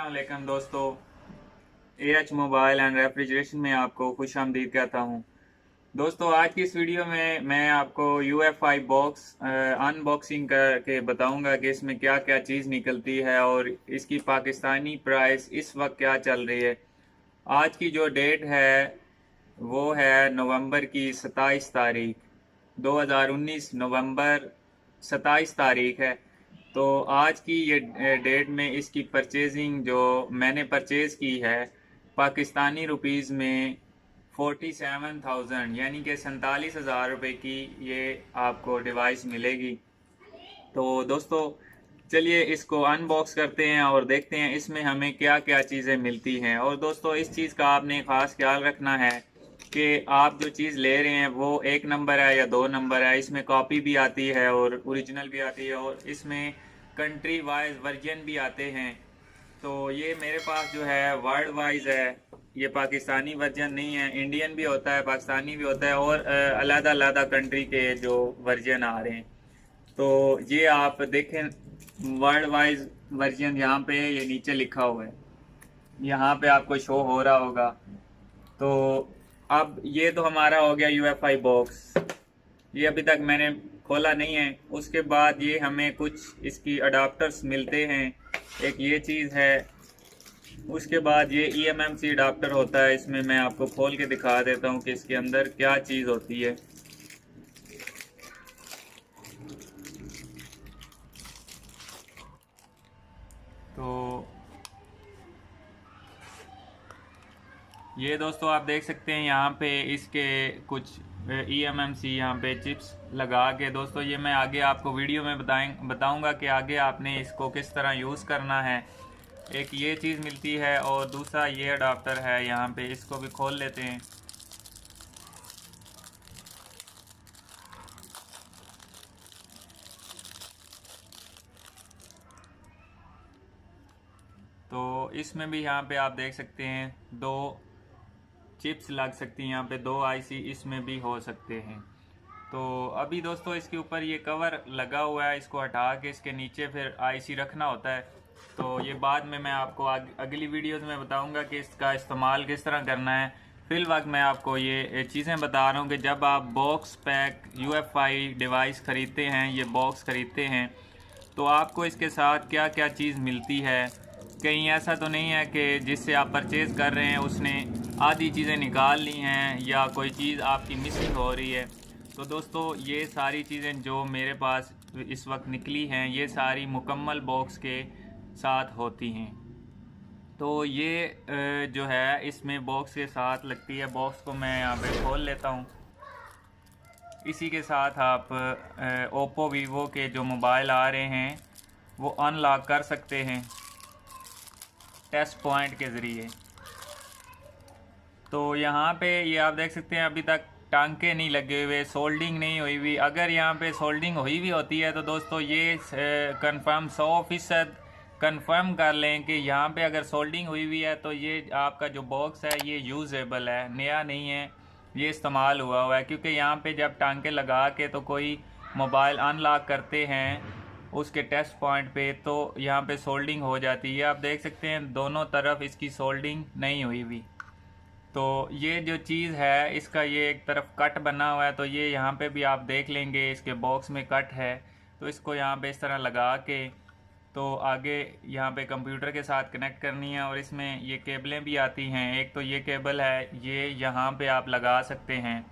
अस्सलाम वालेकुम दोस्तों। एएच मोबाइल एंड रेफ्रिजरेशन में आपको खुश आमदीद कहता हूँ। दोस्तों, आज की इस वीडियो में मैं आपको यूएफआई बॉक्स अनबॉक्सिंग करके बताऊंगा कि इसमें क्या क्या चीज़ निकलती है और इसकी पाकिस्तानी प्राइस इस वक्त क्या चल रही है। आज की जो डेट है वो है नवंबर की 27 तारीख 2019। नवंबर 27 तारीख है। तो आज की ये डेट में इसकी परचेजिंग जो मैंने परचेज की है पाकिस्तानी रुपीज़ में 47,000 यानी कि 47,000 रुपये की ये आपको डिवाइस मिलेगी। तो दोस्तों, चलिए इसको अनबॉक्स करते हैं और देखते हैं इसमें हमें क्या क्या चीज़ें मिलती हैं। और दोस्तों, इस चीज़ का आपने ख़ास ख्याल रखना है कि आप जो चीज़ ले रहे हैं वो 1 नंबर है या 2 नंबर है। इसमें कॉपी भी आती है और ओरिजिनल भी आती है और इसमें कंट्री वाइज वर्जन भी आते हैं। तो ये मेरे पास जो है वर्ल्ड वाइज है, ये पाकिस्तानी वर्जन नहीं है। इंडियन भी होता है, पाकिस्तानी भी होता है और अलग अलग कंट्री के जो वर्जन आ रहे हैं। तो ये आप देखें, वर्ल्ड वाइज वर्जन यहाँ पे ये नीचे लिखा हुआ है, यहाँ पे आपको शो हो रहा होगा। तो अब ये तो हमारा हो गया यूएफआई बॉक्स, ये अभी तक मैंने खोला नहीं है। उसके बाद ये हमें कुछ इसकी अडाप्टर्स मिलते हैं, एक ये चीज़ है। उसके बाद ये ईएमएमसी अडाप्टर होता है, इसमें मैं आपको खोल के दिखा देता हूँ कि इसके अंदर क्या चीज़ होती है। तो ये दोस्तों आप देख सकते हैं यहाँ पे इसके कुछ ईएमएमसी यहाँ पे चिप्स लगा के। दोस्तों, ये मैं आगे आपको वीडियो में बताऊंगा कि आगे आपने इसको किस तरह यूज़ करना है। एक ये चीज़ मिलती है और दूसरा ये अडाप्टर है यहाँ पे, इसको भी खोल लेते हैं। तो इसमें भी यहाँ पे आप देख सकते हैं 2 चिप्स लग सकती हैं, यहाँ पे 2 आईसी इसमें भी हो सकते हैं। तो अभी दोस्तों इसके ऊपर ये कवर लगा हुआ है, इसको हटा के इसके नीचे फिर आईसी रखना होता है। तो ये बाद में मैं आपको अगली वीडियोस में बताऊंगा कि इसका इस्तेमाल किस तरह करना है। फिल वक्त मैं आपको ये चीज़ें बता रहा हूँ कि जब आप बॉक्स पैक यूएफआई डिवाइस ख़रीदते हैं, ये बॉक्स ख़रीदते हैं, तो आपको इसके साथ क्या क्या चीज़ मिलती है। कहीं ऐसा तो नहीं है कि जिससे आप परचेज़ कर रहे हैं उसने आधी चीज़ें निकाल ली हैं या कोई चीज़ आपकी मिसिंग हो रही है। तो दोस्तों, ये सारी चीज़ें जो मेरे पास इस वक्त निकली हैं, ये सारी मुकम्मल बॉक्स के साथ होती हैं। तो ये जो है इसमें बॉक्स के साथ लगती है। बॉक्स को मैं यहाँ पे खोल लेता हूँ। इसी के साथ आप ओप्पो वीवो के जो मोबाइल आ रहे हैं वो अनलॉक कर सकते हैं टेस्ट पॉइंट के ज़रिए। तो यहाँ पे ये आप देख सकते हैं अभी तक टांके नहीं लगे हुए, सोल्डिंग नहीं हुई हुई। अगर यहाँ पे सोल्डिंग हुई भी होती है तो दोस्तों ये कंफर्म 100% कंफर्म कर लें कि यहाँ पे अगर सोल्डिंग हुई हुई है तो ये आपका जो बॉक्स है ये यूजेबल है, नया नहीं है, ये इस्तेमाल हुआ है। क्योंकि यहाँ पे जब टांके लगा के तो कोई मोबाइल अनलॉक करते हैं उसके टेस्ट पॉइंट पे, तो यहाँ पे सोल्डिंग हो जाती है। आप देख सकते हैं दोनों तरफ इसकी सोल्डिंग नहीं हुई हुई। तो ये जो चीज़ है इसका ये एक तरफ कट बना हुआ है, तो ये यहाँ पे भी आप देख लेंगे इसके बॉक्स में कट है। तो इसको यहाँ पे इस तरह लगा के तो आगे यहाँ पे कंप्यूटर के साथ कनेक्ट करनी है। और इसमें ये केबलें भी आती हैं, एक तो ये केबल है, ये यहाँ पे आप लगा सकते हैं,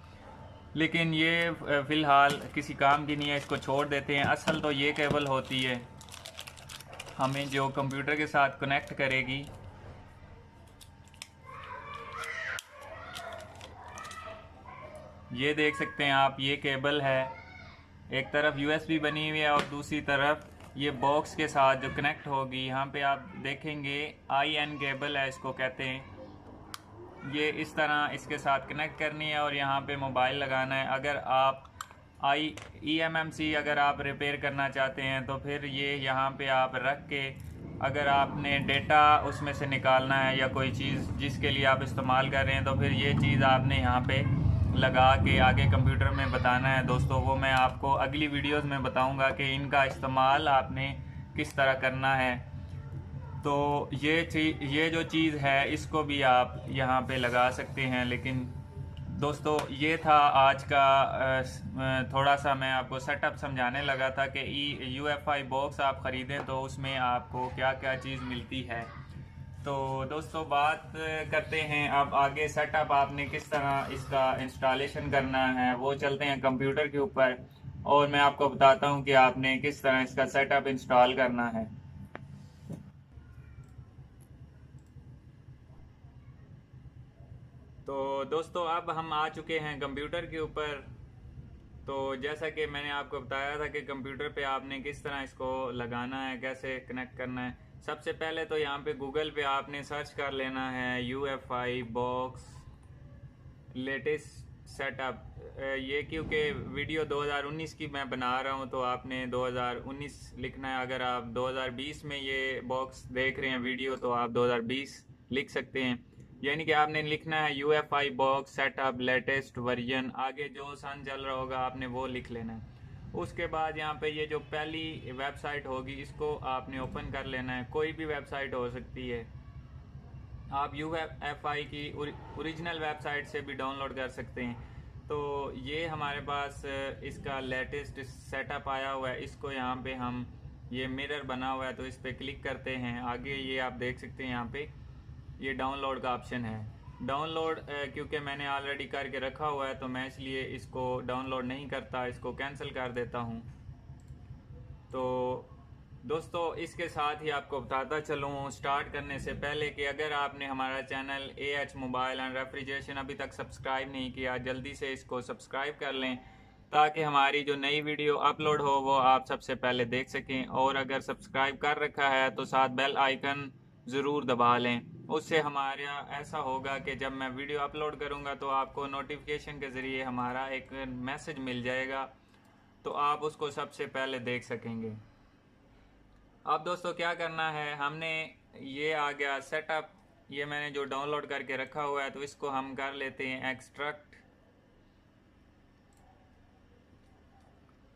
लेकिन ये फ़िलहाल किसी काम की नहीं है, इसको छोड़ देते हैं। असल तो ये केबल होती है हमें जो कंप्यूटर के साथ कनेक्ट करेगी। ये देख सकते हैं आप, ये केबल है, एक तरफ यूएसबी बनी हुई है और दूसरी तरफ ये बॉक्स के साथ जो कनेक्ट होगी। यहाँ पे आप देखेंगे IN केबल है, इसको कहते हैं। ये इस तरह इसके साथ कनेक्ट करनी है और यहाँ पे मोबाइल लगाना है। अगर आप EMMC अगर आप रिपेयर करना चाहते हैं तो फिर ये यहाँ पे आप रख के, अगर आपने डेटा उसमें से निकालना है या कोई चीज़ जिसके लिए आप इस्तेमाल कर रहे हैं, तो फिर ये चीज़ आपने यहाँ पे लगा के आगे कंप्यूटर में बताना है। दोस्तों, वो मैं आपको अगली वीडियोस में बताऊंगा कि इनका इस्तेमाल आपने किस तरह करना है। तो ये जो चीज़ है इसको भी आप यहाँ पे लगा सकते हैं। लेकिन दोस्तों ये था आज का थोड़ा सा मैं आपको सेटअप समझाने लगा था कि UFI बॉक्स आप ख़रीदें तो उसमें आपको क्या क्या चीज़ मिलती है। तो दोस्तों बात करते हैं अब आगे सेटअप आपने किस तरह इसका इंस्टॉलेशन करना है, वो चलते हैं कंप्यूटर के ऊपर और मैं आपको बताता हूँ कि आपने किस तरह इसका सेटअप इंस्टॉल करना है। तो दोस्तों अब हम आ चुके हैं कंप्यूटर के ऊपर। तो जैसा कि मैंने आपको बताया था कि कंप्यूटर पे आपने किस तरह इसको लगाना है, कैसे कनेक्ट करना है। सबसे पहले तो यहाँ पे गूगल पे आपने सर्च कर लेना है UFI बॉक्स लेटेस्ट सेटअप। ये क्योंकि वीडियो 2019 की मैं बना रहा हूँ तो आपने 2019 लिखना है। अगर आप 2020 में ये बॉक्स देख रहे हैं वीडियो तो आप 2020 लिख सकते हैं। यानी कि आपने लिखना है UFI box setup latest version, आगे जो सन चल रहा होगा आपने वो लिख लेना है। उसके बाद यहाँ पे ये जो पहली वेबसाइट होगी इसको आपने ओपन कर लेना है। कोई भी वेबसाइट हो सकती है, आप UFI की ओरिजिनल वेबसाइट से भी डाउनलोड कर सकते हैं। तो ये हमारे पास इसका लेटेस्ट सेटअप आया हुआ है। इसको यहाँ पे हम ये मिरर बना हुआ है तो इस पर क्लिक करते हैं। आगे ये आप देख सकते हैं यहाँ पे ये डाउनलोड का ऑप्शन है। डाउनलोड क्योंकि मैंने ऑलरेडी करके रखा हुआ है तो मैं इसलिए इसको डाउनलोड नहीं करता, इसको कैंसिल कर देता हूँ। तो दोस्तों इसके साथ ही आपको बताता चलूँ स्टार्ट करने से पहले कि अगर आपने हमारा channel AH mobile and refrigeration अभी तक सब्सक्राइब नहीं किया, जल्दी से इसको सब्सक्राइब कर लें ताकि हमारी जो नई वीडियो अपलोड हो वो आप सबसे पहले देख सकें। और अगर सब्सक्राइब कर रखा है तो साथ बेल आइकन ज़रूर दबा लें। उससे हमारा ऐसा होगा कि जब मैं वीडियो अपलोड करूँगा तो आपको नोटिफिकेशन के ज़रिए हमारा एक मैसेज मिल जाएगा, तो आप उसको सबसे पहले देख सकेंगे। अब दोस्तों क्या करना है, हमने ये आ गया सेटअप, ये मैंने जो डाउनलोड करके रखा हुआ है तो इसको हम कर लेते हैं एक्सट्रैक्ट।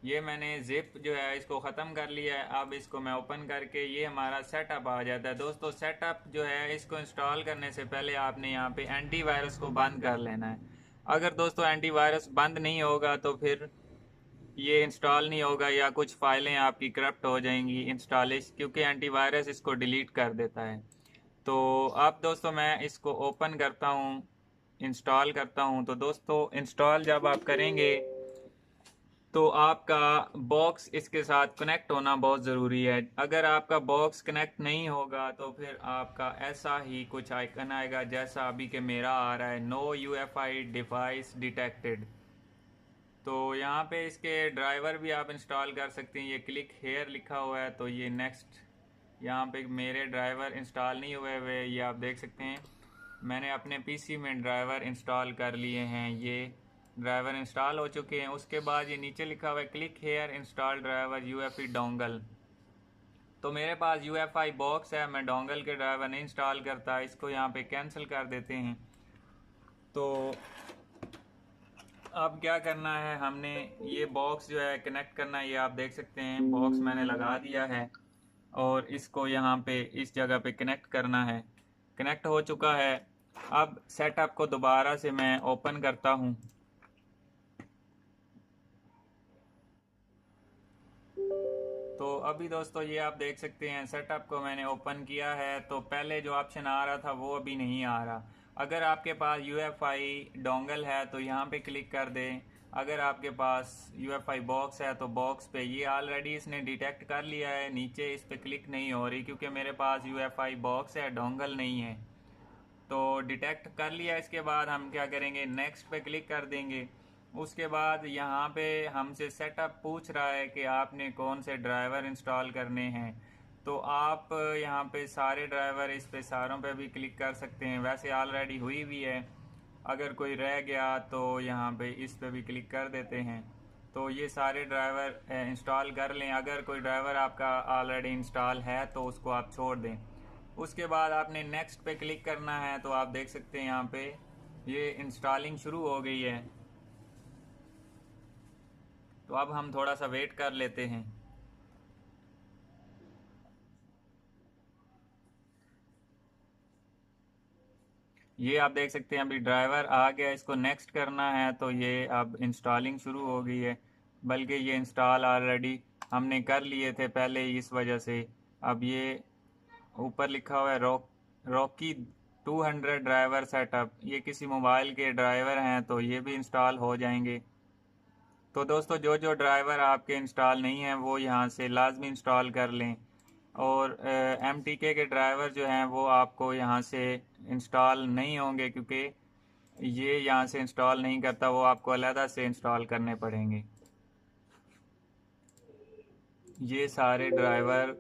ये मैंने जिप जो है इसको ख़त्म कर लिया है। अब इसको मैं ओपन करके ये हमारा सेटअप आ जाता है। दोस्तों सेटअप जो है इसको इंस्टॉल करने से पहले आपने यहाँ पे एंटीवायरस को बंद कर लेना है। अगर दोस्तों एंटीवायरस बंद नहीं होगा तो फिर ये इंस्टॉल नहीं होगा या कुछ फाइलें आपकी करप्ट हो जाएंगी इंस्टॉलेशन, क्योंकि एंटीवायरस इसको डिलीट कर देता है। तो अब दोस्तों मैं इसको ओपन करता हूँ, इंस्टॉल करता हूँ। तो दोस्तों इंस्टॉल जब आप करेंगे तो आपका बॉक्स इसके साथ कनेक्ट होना बहुत ज़रूरी है। अगर आपका बॉक्स कनेक्ट नहीं होगा तो फिर आपका ऐसा ही कुछ आइकन आएगा जैसा अभी के मेरा आ रहा है, नो UFI डिवाइस डिटेक्टेड। तो यहाँ पे इसके ड्राइवर भी आप इंस्टॉल कर सकते हैं। ये क्लिक हेयर लिखा हुआ है तो ये नेक्स्ट, यहाँ पे मेरे ड्राइवर इंस्टॉल नहीं हुए ये आप देख सकते हैं। मैंने अपने PC में ड्राइवर इंस्टॉल कर लिए हैं, ये ड्राइवर इंस्टॉल हो चुके हैं। उसके बाद ये नीचे लिखा हुआ है click here install driver UFI dongle. तो मेरे पास UFI बॉक्स है, मैं डोंगल के ड्राइवर नहीं इंस्टॉल करता, इसको यहाँ पे कैंसिल कर देते हैं। तो अब क्या करना है, हमने ये बॉक्स जो है कनेक्ट करना है। ये आप देख सकते हैं बॉक्स मैंने लगा दिया है और इसको यहाँ पे इस जगह पे कनेक्ट करना है। कनेक्ट हो चुका है। अब सेटअप को दोबारा से मैं ओपन करता हूँ। तो अभी दोस्तों ये आप देख सकते हैं सेटअप को मैंने ओपन किया है। तो पहले जो ऑप्शन आ रहा था वो अभी नहीं आ रहा। अगर आपके पास UFI डोंगल है तो यहाँ पे क्लिक कर दें। अगर आपके पास UFI बॉक्स है तो बॉक्स पे, ये ऑलरेडी इसने डिटेक्ट कर लिया है, नीचे इस पे क्लिक नहीं हो रही क्योंकि मेरे पास UFI बॉक्स है, डोंगल नहीं है। तो डिटेक्ट कर लिया। इसके बाद हम क्या करेंगे, नेक्स्ट पे क्लिक कर देंगे। उसके बाद यहाँ पे हमसे सेटअप पूछ रहा है कि आपने कौन से ड्राइवर इंस्टॉल करने हैं। तो आप यहाँ पे सारे ड्राइवर, इस पे सारों पे भी क्लिक कर सकते हैं, वैसे ऑलरेडी हुई भी है। अगर कोई रह गया तो यहाँ पे इस पे भी क्लिक कर देते हैं। तो ये सारे ड्राइवर इंस्टॉल कर लें। अगर कोई ड्राइवर आपका ऑलरेडी इंस्टॉल है तो उसको आप छोड़ दें। उसके बाद आपने नेक्स्ट पे क्लिक करना है। तो आप देख सकते हैं यहाँ पे ये इंस्टॉलिंग शुरू हो गई है। तो अब हम थोड़ा सा वेट कर लेते हैं। ये आप देख सकते हैं अभी ड्राइवर आ गया, इसको नेक्स्ट करना है तो ये अब इंस्टॉलिंग शुरू हो गई है। बल्कि ये इंस्टॉल ऑलरेडी हमने कर लिए थे पहले ही, इस वजह से अब ये ऊपर लिखा हुआ है रॉकी 200 ड्राइवर सेटअप। ये किसी मोबाइल के ड्राइवर हैं तो ये भी इंस्टॉल हो जाएंगे। तो दोस्तों जो जो ड्राइवर आपके इंस्टॉल नहीं हैं वो यहाँ से लाजमी इंस्टॉल कर लें। और MTK के ड्राइवर जो हैं वो आपको यहाँ से इंस्टॉल नहीं होंगे, क्योंकि ये यहाँ से इंस्टॉल नहीं करता, वो आपको अलहदा से इंस्टॉल करने पड़ेंगे। ये सारे ड्राइवर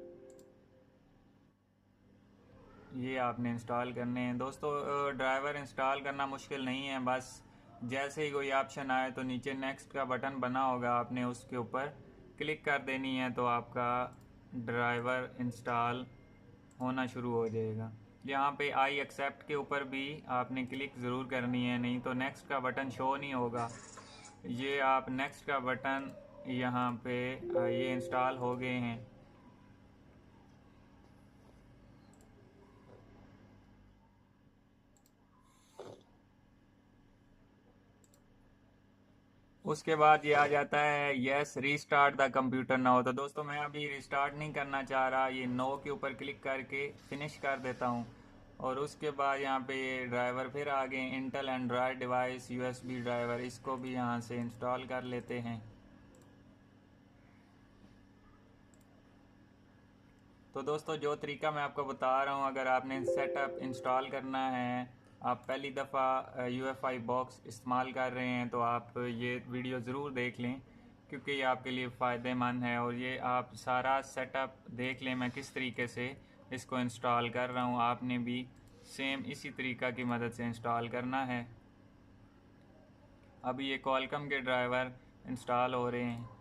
ये आपने इंस्टॉल करने हैं। दोस्तों ड्राइवर इंस्टॉल करना मुश्किल नहीं है, बस जैसे ही कोई ऑप्शन आए तो नीचे नेक्स्ट का बटन बना होगा, आपने उसके ऊपर क्लिक कर देनी है तो आपका ड्राइवर इंस्टॉल होना शुरू हो जाएगा। यहाँ पे आई एक्सेप्ट के ऊपर भी आपने क्लिक ज़रूर करनी है, नहीं तो नेक्स्ट का बटन शो नहीं होगा। ये आप नेक्स्ट का बटन यहाँ पे ये इंस्टॉल हो गए हैं। उसके बाद ये आ जाता है yes restart the computer now. तो दोस्तों मैं अभी रिस्टार्ट नहीं करना चाह रहा, ये नो के ऊपर क्लिक करके फिनिश कर देता हूँ। और उसके बाद यहाँ पे ये ड्राइवर फिर आ गए, Intel Android device USB driver, इसको भी यहाँ से इंस्टॉल कर लेते हैं। तो दोस्तों जो तरीका मैं आपको बता रहा हूँ, अगर आपने सेटअप इंस्टॉल करना है, आप पहली दफ़ा UEFI बॉक्स इस्तेमाल कर रहे हैं तो आप ये वीडियो ज़रूर देख लें, क्योंकि ये आपके लिए फ़ायदेमंद है। और ये आप सारा सेटअप देख लें मैं किस तरीके से इसको इंस्टॉल कर रहा हूँ, आपने भी सेम इसी तरीका की मदद से इंस्टॉल करना है। अभी ये कॉलकम के ड्राइवर इंस्टॉल हो रहे हैं।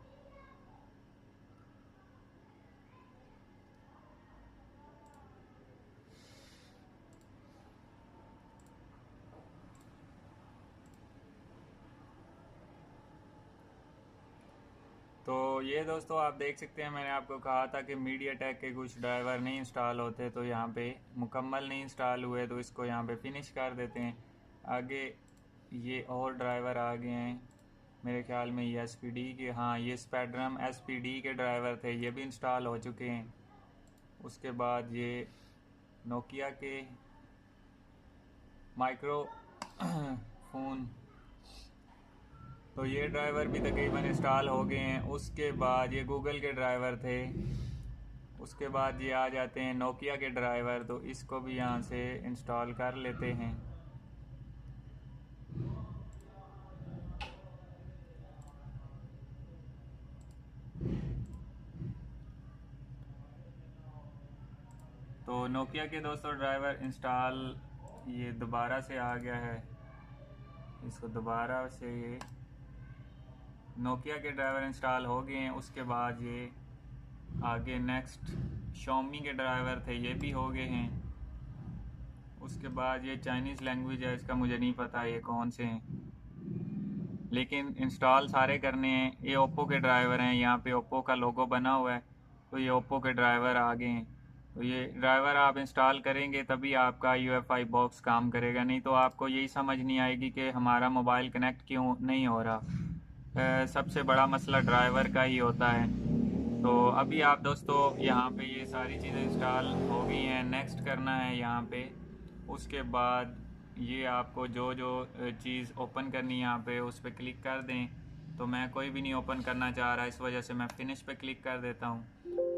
तो ये दोस्तों आप देख सकते हैं, मैंने आपको कहा था कि MediaTek के कुछ ड्राइवर नहीं इंस्टॉल होते, तो यहाँ पे मुकम्मल नहीं इंस्टॉल हुए तो इसको यहाँ पे फिनिश कर देते हैं। आगे ये और ड्राइवर आ गए हैं मेरे ख्याल में, ये SPD के, हाँ ये स्पेक्ट्रम SPD के ड्राइवर थे, ये भी इंस्टॉल हो चुके हैं। उसके बाद ये नोकिया के माइक्रो फ़ोन, तो ये ड्राइवर भी तकरीबन इंस्टॉल हो गए हैं। उसके बाद ये गूगल के ड्राइवर थे। उसके बाद ये आ जाते हैं नोकिया के ड्राइवर, तो इसको भी यहाँ से इंस्टॉल कर लेते हैं। तो नोकिया के दोस्तों ड्राइवर इंस्टॉल ये दोबारा से आ गया है, इसको दोबारा से ये नोकिया के ड्राइवर इंस्टॉल हो गए हैं। उसके बाद ये आगे नेक्स्ट Xiaomi के ड्राइवर थे, ये भी हो गए हैं। उसके बाद ये चाइनीज़ लैंग्वेज है, इसका मुझे नहीं पता ये कौन से हैं, लेकिन इंस्टॉल सारे करने हैं। ये ओप्पो के ड्राइवर हैं, यहाँ पे ओप्पो का लोगो बना हुआ है, तो ये ओप्पो के ड्राइवर आ गए हैं। तो ये ड्राइवर आप इंस्टॉल करेंगे तभी आपका UEFI बॉक्स काम करेगा, नहीं तो आपको यही समझ नहीं आएगी कि हमारा मोबाइल कनेक्ट क्यों नहीं हो रहा। सबसे बड़ा मसला ड्राइवर का ही होता है। तो अभी आप दोस्तों यहाँ पे ये सारी चीज़ें इंस्टॉल हो गई हैं, नेक्स्ट करना है यहाँ पे। उसके बाद ये आपको जो जो चीज़ ओपन करनी है यहाँ पे उस पर क्लिक कर दें। तो मैं कोई भी नहीं ओपन करना चाह रहा, इस वजह से मैं फिनिश पे क्लिक कर देता हूँ।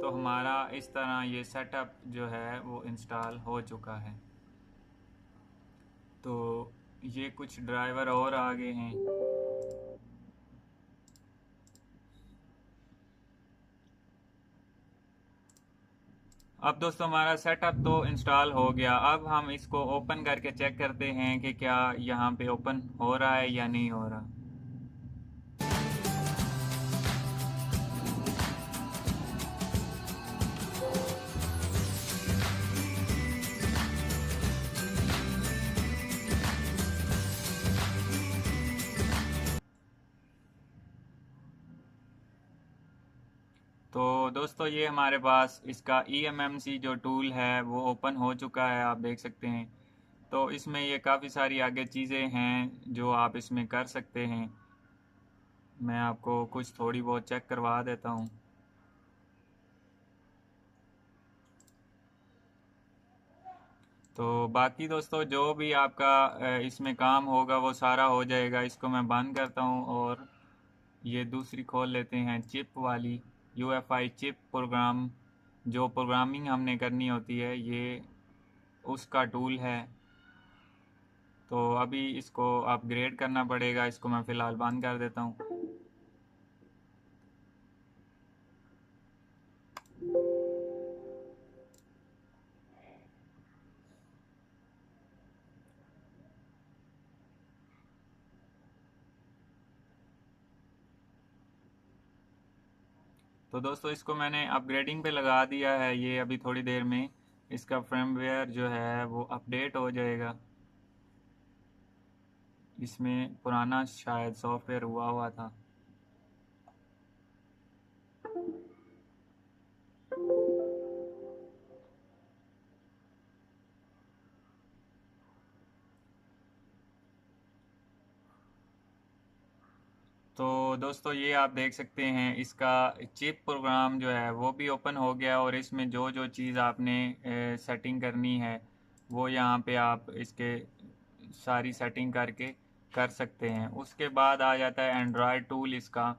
तो हमारा इस तरह ये सेटअप जो है वो इंस्टॉल हो चुका है। तो ये कुछ ड्राइवर और आ गए हैं। अब दोस्तों हमारा सेटअप तो इंस्टॉल हो गया, अब हम इसको ओपन करके चेक करते हैं कि क्या यहाँ पे ओपन हो रहा है या नहीं हो रहा। तो दोस्तों ये हमारे पास इसका eMMC जो टूल है वो ओपन हो चुका है, आप देख सकते हैं। तो इसमें ये काफ़ी सारी आगे चीज़ें हैं जो आप इसमें कर सकते हैं। मैं आपको कुछ थोड़ी बहुत चेक करवा देता हूँ। तो बाकी दोस्तों जो भी आपका इसमें काम होगा वो सारा हो जाएगा। इसको मैं बंद करता हूँ और ये दूसरी खोल लेते हैं, चिप वाली UEFI चिप प्रोग्राम। जो प्रोग्रामिंग हमने करनी होती है ये उसका टूल है। तो अभी इसको अपग्रेड करना पड़ेगा। इसको मैं फ़िलहाल बंद कर देता हूँ। तो दोस्तों इसको मैंने अपग्रेडिंग पे लगा दिया है। ये अभी थोड़ी देर में इसका फर्मवेयर जो है वो अपडेट हो जाएगा। इसमें पुराना शायद सॉफ्टवेयर हुआ था। तो दोस्तों ये आप देख सकते हैं इसका चिप प्रोग्राम जो है वो भी ओपन हो गया और इसमें जो जो चीज़ आपने सेटिंग करनी है वो यहाँ पे आप इसके सारी सेटिंग करके कर सकते हैं। उसके बाद आ जाता है एंड्रॉयड टूल। इसका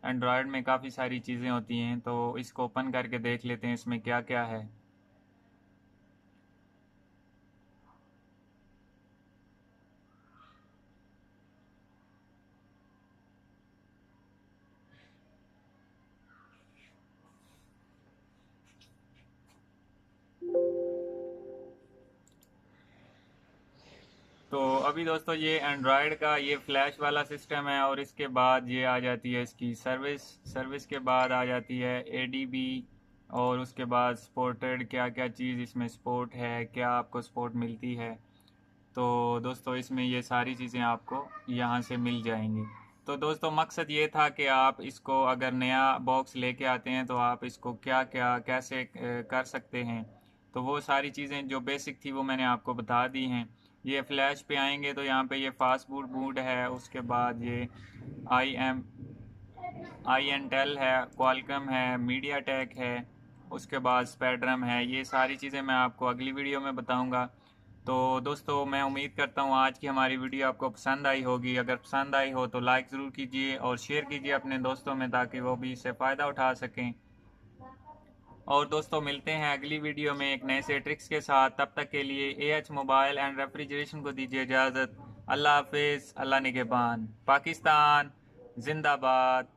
एंड्रॉयड में काफ़ी सारी चीज़ें होती हैं, तो इसको ओपन करके देख लेते हैं इसमें क्या क्या है। तो अभी दोस्तों ये एंड्रॉयड का ये फ्लैश वाला सिस्टम है और इसके बाद ये आ जाती है इसकी सर्विस के बाद आ जाती है ADB। और उसके बाद सपोर्टेड क्या क्या चीज़ इसमें सपोर्ट है, क्या आपको सपोर्ट मिलती है। तो दोस्तों इसमें ये सारी चीज़ें आपको यहाँ से मिल जाएंगी। तो दोस्तों मकसद ये था कि आप इसको अगर नया बॉक्स लेके आते हैं तो आप इसको क्या क्या कैसे कर सकते हैं। तो वो सारी चीज़ें जो बेसिक थी वो मैंने आपको बता दी हैं। ये फ्लैश पे आएंगे तो यहाँ पे ये फास्ट बूट बूट है। उसके बाद ये आई एन टेल है, क्वालकम है, मीडिया टेक है। उसके बाद स्पेक्ट्रम है। ये सारी चीज़ें मैं आपको अगली वीडियो में बताऊंगा। तो दोस्तों मैं उम्मीद करता हूँ आज की हमारी वीडियो आपको पसंद आई होगी। अगर पसंद आई हो तो लाइक ज़रूर कीजिए और शेयर कीजिए अपने दोस्तों में ताकि वो भी इससे फ़ायदा उठा सकें। और दोस्तों मिलते हैं अगली वीडियो में एक नए से ट्रिक्स के साथ। तब तक के लिए AH मोबाइल एंड रेफ्रिजरेशन को दीजिए इजाज़त। अल्लाह हाफिज़। अल्लाह निगहबान। पाकिस्तान जिंदाबाद।